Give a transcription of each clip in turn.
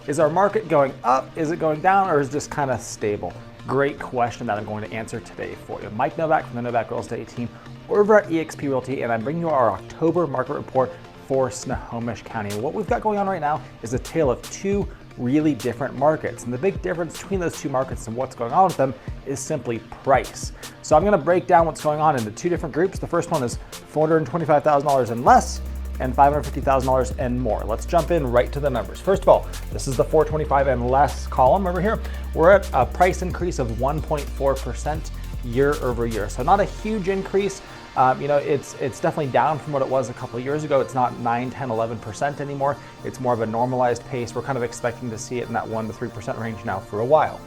Is our market going up? Is it going down? Or is it just kind of stable? Great question that I'm going to answer today for you. Mike Novak from the Novak Real Estate team over at eXp Realty, and I'm bringing you our October market report for Snohomish County. And what we've got going on right now is a tale of two really different markets. And the big difference between those two markets and what's going on with them is simply price. So I'm going to break down what's going on into two different groups. The first one is $425,000 and less, and $550,000 and more. Let's jump in right to the numbers. First of all, this is the 425 and less column over here. We're at a price increase of 1.4% year over year. So not a huge increase. It's definitely down from what it was a couple of years ago. It's not 9, 10, 11% anymore. It's more of a normalized pace. We're kind of expecting to see it in that 1 to 3% range now for a while.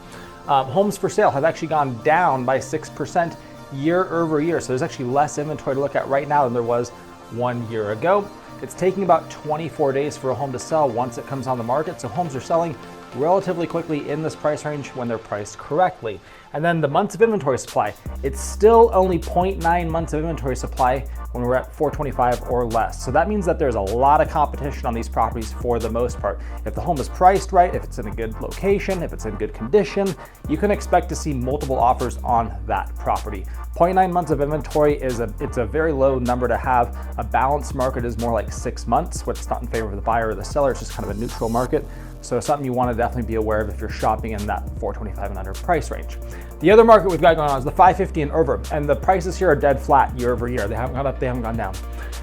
Homes for sale have actually gone down by 6% year over year. So there's actually less inventory to look at right now than there was 1 year ago. It's taking about 24 days for a home to sell once it comes on the market. So homes are selling relatively quickly in this price range when they're priced correctly. And then the months of inventory supply, it's still only 0.9 months of inventory supply when we're at 425 or less. So that means that there's a lot of competition on these properties for the most part. If the home is priced right, if it's in a good location, if it's in good condition, you can expect to see multiple offers on that property. 0.9 months of inventory it's a very low number to have. A balanced market is more like 6 months, which is not in favor of the buyer or the seller. It's just kind of a neutral market. So it's something you want to definitely be aware of if you're shopping in that 425 and under price range. The other market we've got going on is the 550 and over, and the prices here are dead flat year over year. They haven't gone up, they haven't gone down.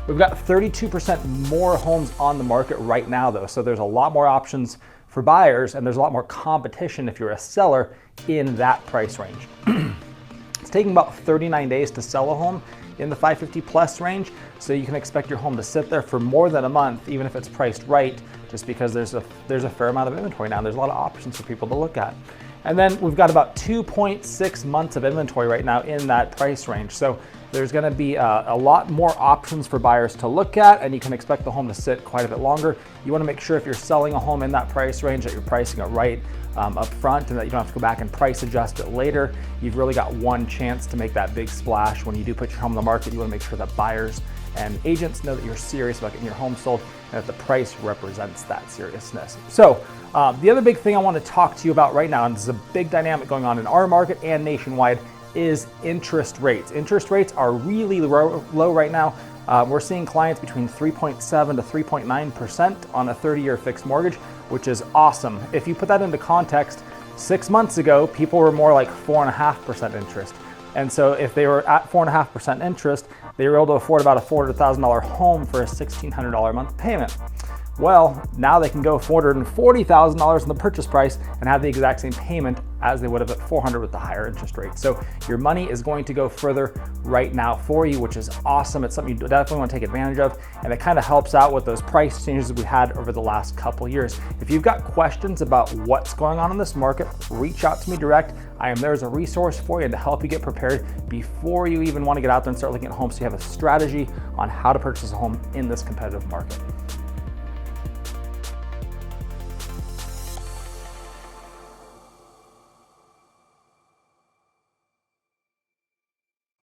We've got 32% more homes on the market right now though, so there's a lot more options for buyers and there's a lot more competition if you're a seller in that price range. It's taking about 39 days to sell a home in the 550 plus range, so you can expect your home to sit there for more than a month, even if it's priced right, just because there's a fair amount of inventory now. There's a lot of options for people to look at. And then we've got about 2.6 months of inventory right now in that price range. So there's gonna be a lot more options for buyers to look at, and you can expect the home to sit quite a bit longer. You wanna make sure if you're selling a home in that price range that you're pricing it right up front and that you don't have to go back and price adjust it later. You've really got one chance to make that big splash. When you do put your home on the market, you wanna make sure that buyers and agents know that you're serious about getting your home sold and that the price represents that seriousness. So the other big thing I want to talk to you about right now, and this is a big dynamic going on in our market and nationwide, is interest rates. Interest rates are really low right now. We're seeing clients between 3.7 to 3.9% on a 30-year fixed mortgage, which is awesome. If you put that into context, 6 months ago, people were more like 4.5% interest. And so if they were at 4.5% interest, they were able to afford about a $400,000 home for a $1,600 a month payment. Well, now they can go $440,000 in the purchase price and have the exact same payment as they would have at $400,000 with the higher interest rate. So your money is going to go further right now for you, which is awesome. It's something you definitely want to take advantage of, and it kind of helps out with those price changes we had over the last couple years. If you've got questions about what's going on in this market, reach out to me direct. I am there as a resource for you and to help you get prepared before you even want to get out there and start looking at homes, so you have a strategy on how to purchase a home in this competitive market.